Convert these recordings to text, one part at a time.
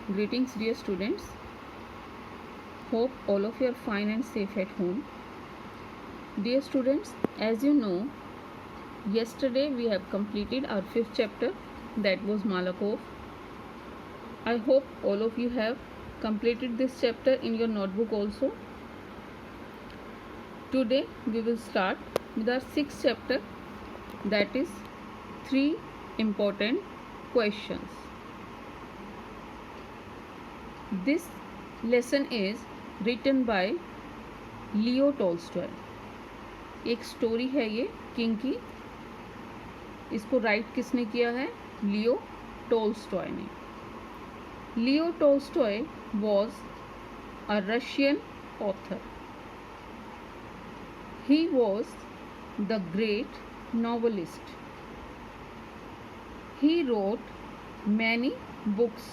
Greetings, dear students. Hope all of you are fine and safe at home. Dear students, as you know, yesterday we have completed our 5th chapter, that was Malakov. I hope all of you have completed this chapter in your notebook also. Today we will start with our 6th chapter, that is 3 important questions. This lesson is written by Leo Tolstoy. एक story है ये king की. इसको right किसने किया है? Leo Tolstoy ने. Leo Tolstoy was a Russian author. He was the great novelist. He wrote many books,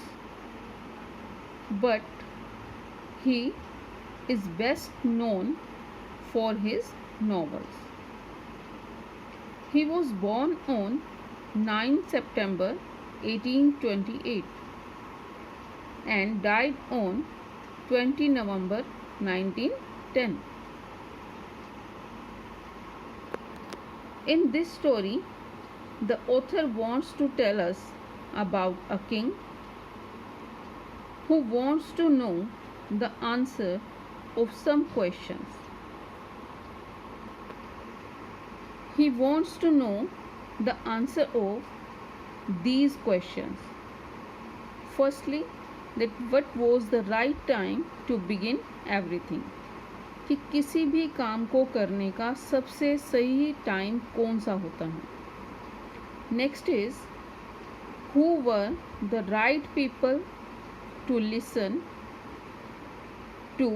but he is best known for his novels. He was born on 9 September 1828 and died on 20 November 1910. In this story, the author wants to tell us about a king who wants to know the answer of some questions. He wants to know the answer of these questions. Firstly, that what was the right time to begin everything? कि किसी भी काम को करने का सबसे सही time कौन सा होता है. Next is who were the right people to listen to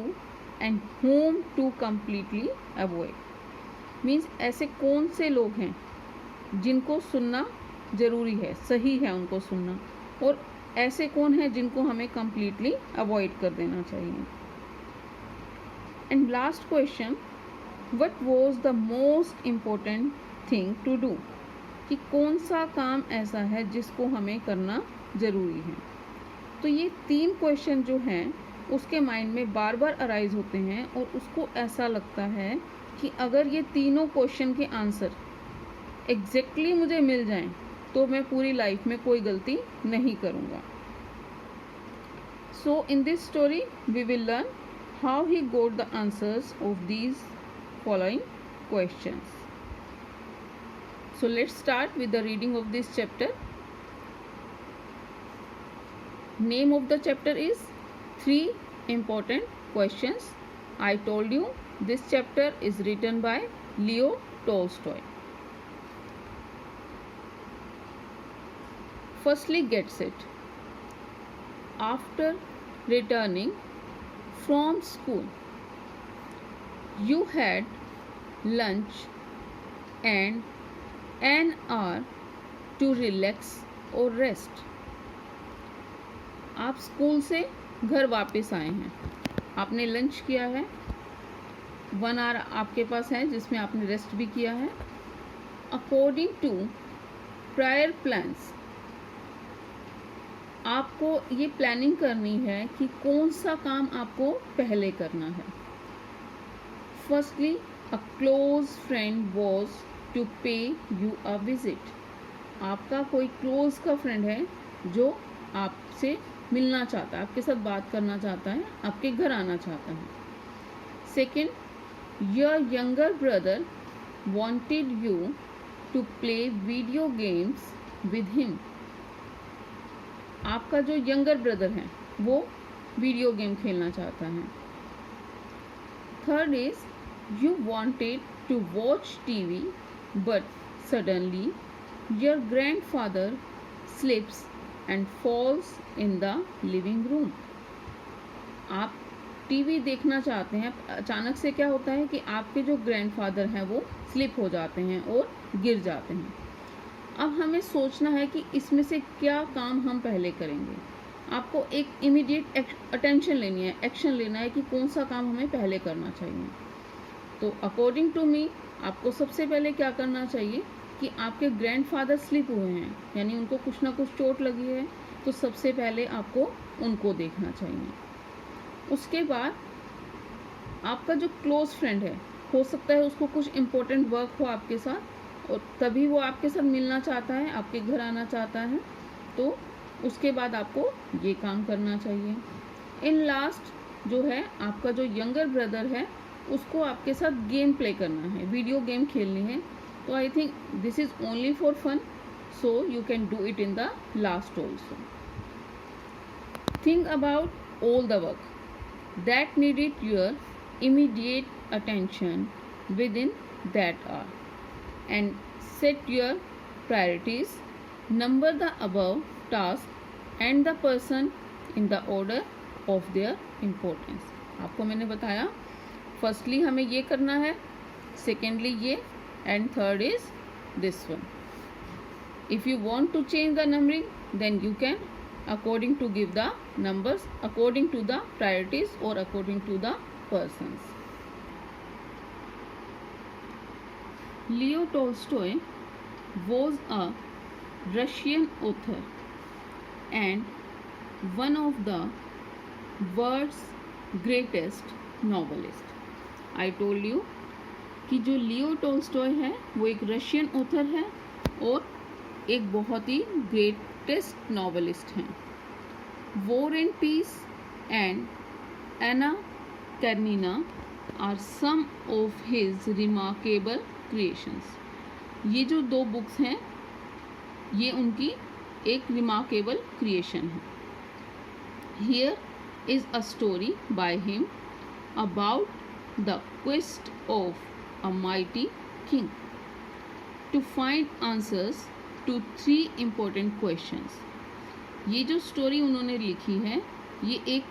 and whom to completely avoid. Means ऐसे कौन से लोग हैं जिनको सुनना ज़रूरी है, सही है उनको सुनना, और ऐसे कौन है जिनको हमें कम्प्लीटली अवॉइड कर देना चाहिए. And last question, what was the most important thing to do? कि कौन सा काम ऐसा है जिसको हमें करना ज़रूरी है. तो ये 3 क्वेश्चन जो हैं उसके माइंड में बार बार अराइज होते हैं और उसको ऐसा लगता है कि अगर ये तीनों क्वेश्चन के आंसर एग्जैक्टली मुझे मिल जाएं तो मैं पूरी लाइफ में कोई गलती नहीं करूँगा. So in this story we will learn how he got the answers of these following questions. So let's start with the reading of this chapter. Name of the chapter is 3 important questions. I told you this chapter is written by Leo Tolstoy. Firstly, get set. After returning from school, you had lunch and an hour to relax or rest. आप school से घर वापस आए हैं, आपने lunch किया है, 1 our आपके पास है जिसमें आपने रेस्ट भी किया है. अकॉर्डिंग टू प्रायर प्लान्स, आपको ये प्लानिंग करनी है कि कौन सा काम आपको पहले करना है. Firstly, a close friend was to pay you a visit. आपका कोई क्लोज का फ्रेंड है जो आपसे मिलना चाहता है, आपके साथ बात करना चाहता है, आपके घर आना चाहता है. Second, your younger brother wanted you to play video games with him. आपका जो यंगर ब्रदर है वो वीडियो गेम खेलना चाहता है. Third is you wanted to watch TV but suddenly your grandfather slips and falls in the living room. आप TV देखना चाहते हैं, अचानक से क्या होता है कि आपके जो ग्रैंडफादर हैं वो स्लिप हो जाते हैं और गिर जाते हैं. अब हमें सोचना है कि इसमें से क्या काम हम पहले करेंगे. आपको एक इमीडिएट अटेंशन लेनी है, एक्शन लेना है कि कौन सा काम हमें पहले करना चाहिए. तो अकॉर्डिंग टू मी आपको सबसे पहले क्या करना चाहिए कि आपके ग्रैंडफादर स्लिप हुए हैं, यानी उनको कुछ ना कुछ चोट लगी है, तो सबसे पहले आपको उनको देखना चाहिए। उसके बाद आपका जो क्लोज फ्रेंड है, हो सकता है उसको कुछ इम्पोर्टेंट वर्क हो आपके साथ और तभी वो आपके साथ मिलना चाहता है, आपके घर आना चाहता है, तो उसके बाद आपको ये काम करना चाहिए। इन लास्ट जो है आपका जो यंगर ब्रदर है, उसको आपके साथ गेम प्ले करना है, वीडियो गेम खेलनी है। तो I think this is only for fun, so you can do it in the last also. Think about all the work that needed your immediate attention within that hour and set your priorities. Number the above tasks and the person in the order of their importance. आपको मैंने बताया firstly हमें ये करना है, secondly ये, and third is this one. If you want to change the numbering, then you can according to give the numbers according to the priorities or according to the persons. Leo Tolstoy was a Russian author and one of the world's greatest novelists. I told you कि जो लियो Tolstoy है वो एक Russian author है और एक बहुत ही ग्रेटेस्ट नॉवेलिस्ट हैं. War and Peace and Anna Karenina are some of his remarkable creations. ये जो दो बुक्स हैं ये उनकी एक रिमार्केबल क्रिएशन है. Here is a story by him about the quest of a mighty king to find answers to 3 important questions. ये जो स्टोरी उन्होंने लिखी है ये एक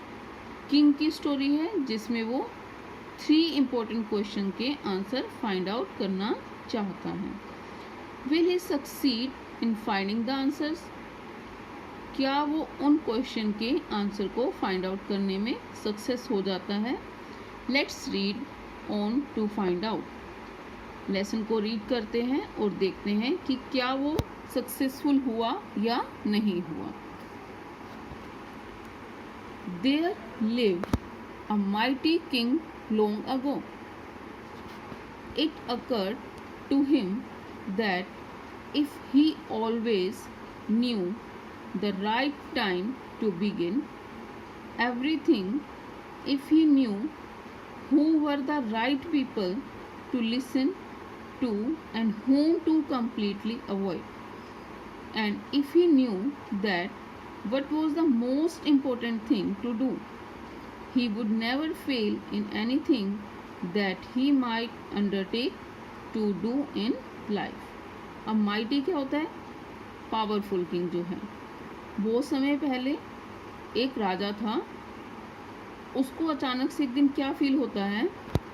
किंग की स्टोरी है जिसमें वो 3 important क्वेश्चन के आंसर फाइंड आउट करना चाहता है. Will he succeed in finding the answers? क्या वो उन क्वेश्चन के आंसर को फाइंड आउट करने में सक्सेस हो जाता है? Let's read on to find out. Lesson को रीड करते हैं और देखते हैं कि क्या वो सक्सेसफुल हुआ या नहीं हुआ. There lived a mighty king long ago. It occurred to him that if he always knew the right time to begin everything, if he knew who were the right people to listen to and whom to completely avoid, and if he knew that what was the most important thing to do, he would never fail in anything that he might undertake to do in life. अब mighty क्या होता है? Powerful king जो है. वो समय पहले एक राजा था, उसको अचानक से एक दिन क्या फील होता है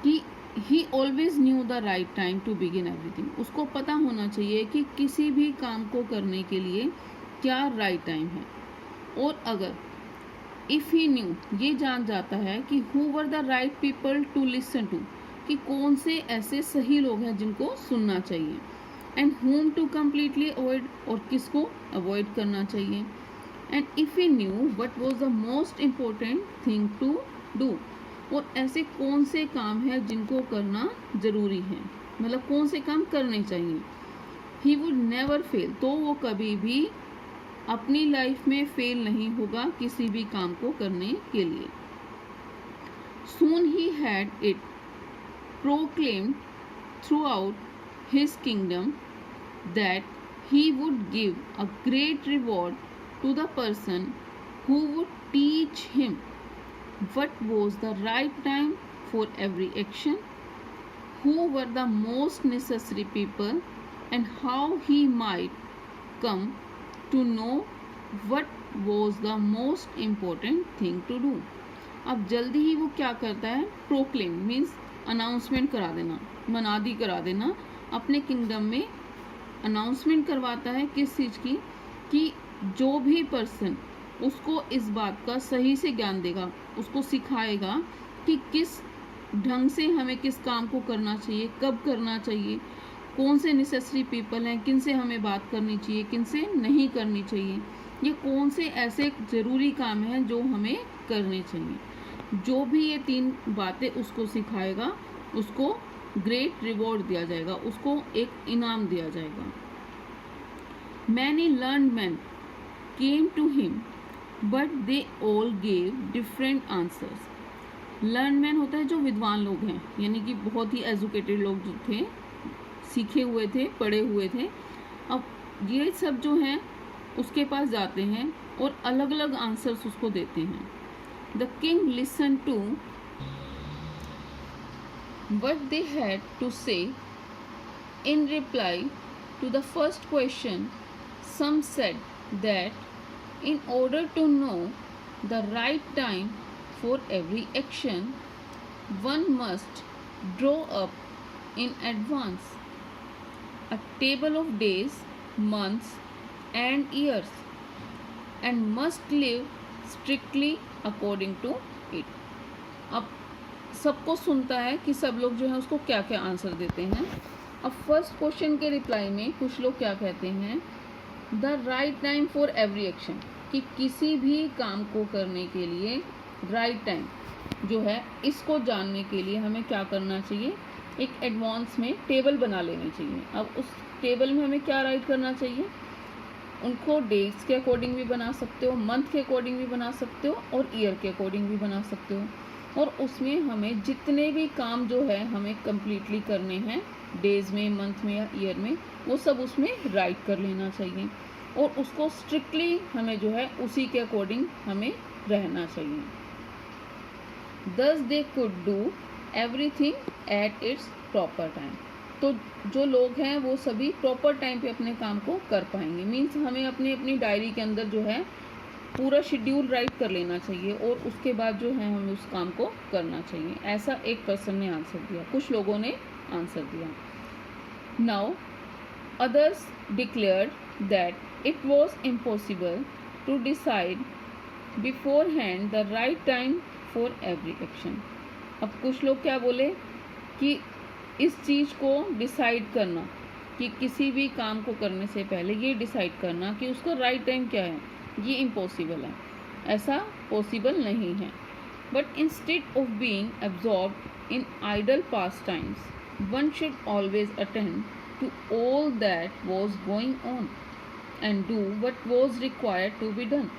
कि he always knew the right time to begin everything. उसको पता होना चाहिए कि किसी भी काम को करने के लिए क्या राइट टाइम है. और अगर इफ़ ही न्यू ये जान जाता है कि who were the right people to listen to, कि कौन से ऐसे सही लोग हैं जिनको सुनना चाहिए, and whom to completely avoid, और किसको अवॉइड करना चाहिए, and if he knew what was the most important thing to do, और ऐसे कौन से काम है जिनको करना ज़रूरी है, मतलब कौन से काम करने चाहिए. ही वुड नेवर फेल, तो वो कभी भी अपनी लाइफ में फेल नहीं होगा किसी भी काम को करने के लिए. Soon he had it proclaimed throughout his kingdom that he would give a great reward to the person who would teach him what was the right time for every action, who were the most necessary people, and how he might come to know what was the most important thing to do. अब जल्दी ही वो क्या करता है? Proclaim means announcement करा देना, मनादी करा देना. अपने किंगडम में अनाउंसमेंट करवाता है किस चीज़ की, कि जो भी पर्सन उसको इस बात का सही से ज्ञान देगा, उसको सिखाएगा कि किस ढंग से हमें किस काम को करना चाहिए, कब करना चाहिए, कौन से नेसेसरी पीपल हैं, किन से हमें बात करनी चाहिए, किन से नहीं करनी चाहिए, ये कौन से ऐसे ज़रूरी काम हैं जो हमें करने चाहिए। जो भी ये 3 बातें उसको सिखाएगा उसको ग्रेट रिवॉर्ड दिया जाएगा, उसको एक इनाम दिया जाएगा। Many learned men came to him, but they all gave different answers. Learn man होता है जो विद्वान लोग हैं, यानी कि बहुत ही एजुकेटेड लोग जो थे, सीखे हुए थे, पढ़े हुए थे। अब ये सब जो हैं उसके पास जाते हैं और अलग अलग आंसर्स उसको देते हैं। The king listen to what they had to say. In reply to the first question, some said that in order to know the right time for every action, one must draw up in advance a table of days, months, and years, and must live strictly according to it. अब सबको सुनता है कि सब लोग जो है उसको क्या क्या आंसर देते हैं। अब फर्स्ट क्वेश्चन के रिप्लाई में कुछ लोग क्या कहते हैं, the right time for every action, कि किसी भी काम को करने के लिए राइट टाइम जो है इसको जानने के लिए हमें क्या करना चाहिए, एक एडवांस में टेबल बना लेनी चाहिए। अब उस टेबल में हमें क्या राइट करना चाहिए, उनको डेट्स के अकॉर्डिंग भी बना सकते हो, मंथ के अकॉर्डिंग भी बना सकते हो और ईयर के अकॉर्डिंग भी बना सकते हो। और उसमें हमें जितने भी काम जो है हमें कम्प्लीटली करने हैं डेज में, मंथ में या ईयर में, वो सब उसमें राइट कर लेना चाहिए और उसको स्ट्रिक्टली हमें जो है उसी के अकॉर्डिंग हमें रहना चाहिए। Thus they could do everything at its proper time. तो जो लोग हैं वो सभी प्रॉपर टाइम पे अपने काम को कर पाएंगे। मीन्स हमें अपनी अपनी डायरी के अंदर जो है पूरा शेड्यूल राइट कर लेना चाहिए और उसके बाद जो है हमें उस काम को करना चाहिए। ऐसा एक पर्सन ने आंसर दिया, कुछ लोगों ने आंसर दिया। Now others declared that it was impossible to decide beforehand the right time for every action. अब कुछ लोग क्या बोले कि इस चीज़ को डिसाइड करना, कि किसी भी काम को करने से पहले ये डिसाइड करना कि उसका राइट टाइम क्या है, ये इम्पॉसिबल है, ऐसा पॉसिबल नहीं है। But instead of being absorbed in idle pastimes, one should always attend to all that was going on and do what was required to be done.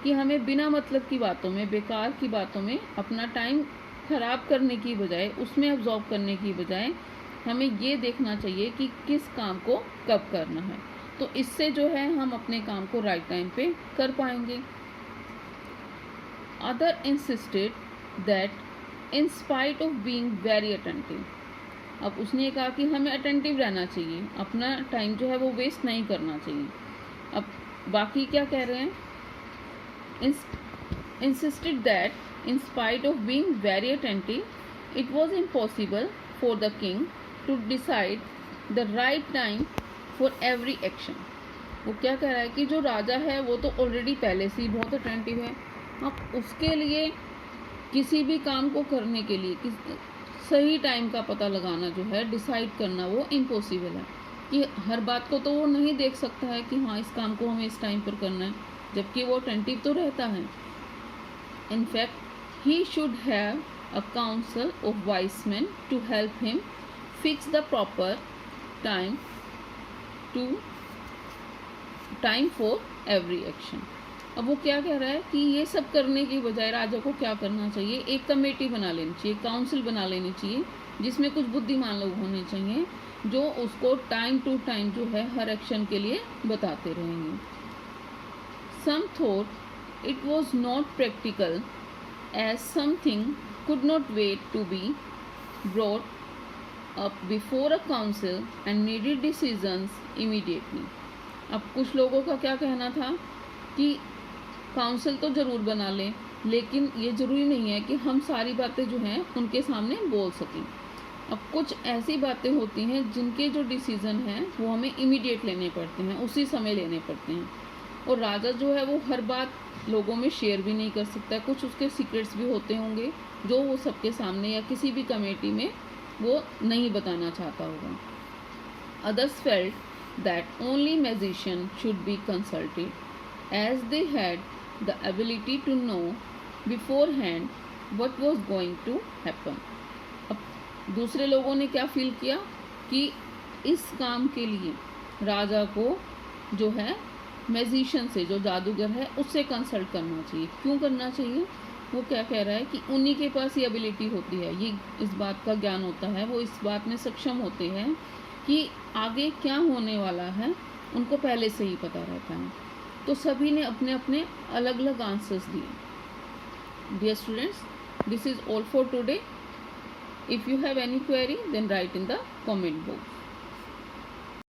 कि हमें बिना मतलब की बातों में, बेकार की बातों में अपना टाइम ख़राब करने की बजाय, उसमें एब्जॉर्ब करने की बजाय हमें ये देखना चाहिए कि किस काम को कब करना है। तो इससे जो है हम अपने काम को राइट टाइम पे कर पाएंगे। Other insisted that in spite of being very attentive, अब उसने कहा कि हमें अटेंटिव रहना चाहिए, अपना टाइम जो है वो वेस्ट नहीं करना चाहिए। अब बाकी क्या कह रहे हैं, insisted that in spite of being very attentive, it was impossible for the king to decide the right time for every action. वो क्या कह रहा है कि जो राजा है वो तो ऑलरेडी पहले से ही बहुत अटेंटिव है, अब उसके लिए किसी भी काम को करने के लिए सही टाइम का पता लगाना जो है, डिसाइड करना, वो इम्पॉसिबल है। कि हर बात को तो वो नहीं देख सकता है कि हाँ इस काम को हमें इस टाइम पर करना है, जबकि वो अटेंटिव तो रहता है। In fact, he should have a council of wise men to help him fix the proper time for every action. अब वो क्या कह रहा है कि ये सब करने की बजाय राजा को क्या करना चाहिए, एक कमेटी बना लेनी चाहिए, काउंसिल बना लेनी चाहिए, जिसमें कुछ बुद्धिमान लोग होने चाहिए जो उसको टाइम टू टाइम जो है हर एक्शन के लिए बताते रहेंगे। Some thought it was not practical, as something could not wait to be brought up before a council and needed decisions immediately. अब कुछ लोगों का क्या कहना था कि काउंसिल तो ज़रूर बना लें, लेकिन ये ज़रूरी नहीं है कि हम सारी बातें जो हैं उनके सामने बोल सकें। अब कुछ ऐसी बातें होती हैं जिनके जो डिसीज़न हैं वो हमें इमीडिएट लेने पड़ते हैं, उसी समय लेने पड़ते हैं, और राजा जो है वो हर बात लोगों में शेयर भी नहीं कर सकता। कुछ उसके सीक्रेट्स भी होते होंगे जो वो सबके सामने या किसी भी कमेटी में वो नहीं बताना चाहता होगा। Others felt that only magician should be consulted, as they had the ability to know beforehand what was going to happen. अब दूसरे लोगों ने क्या फील किया कि इस काम के लिए राजा को जो है मैजिशियन से, जो जादूगर है, उससे कंसल्ट करना चाहिए। क्यों करना चाहिए? वो क्या कह रहा है कि उन्हीं के पास ये एबिलिटी होती है, ये इस बात का ज्ञान होता है, वो इस बात में सक्षम होते हैं कि आगे क्या होने वाला है उनको पहले से ही पता रहता है। तो सभी ने अपने अपने अलग अलग आंसर्स दिए। Dear students, this is all for today. If you have any query then write in the comment box.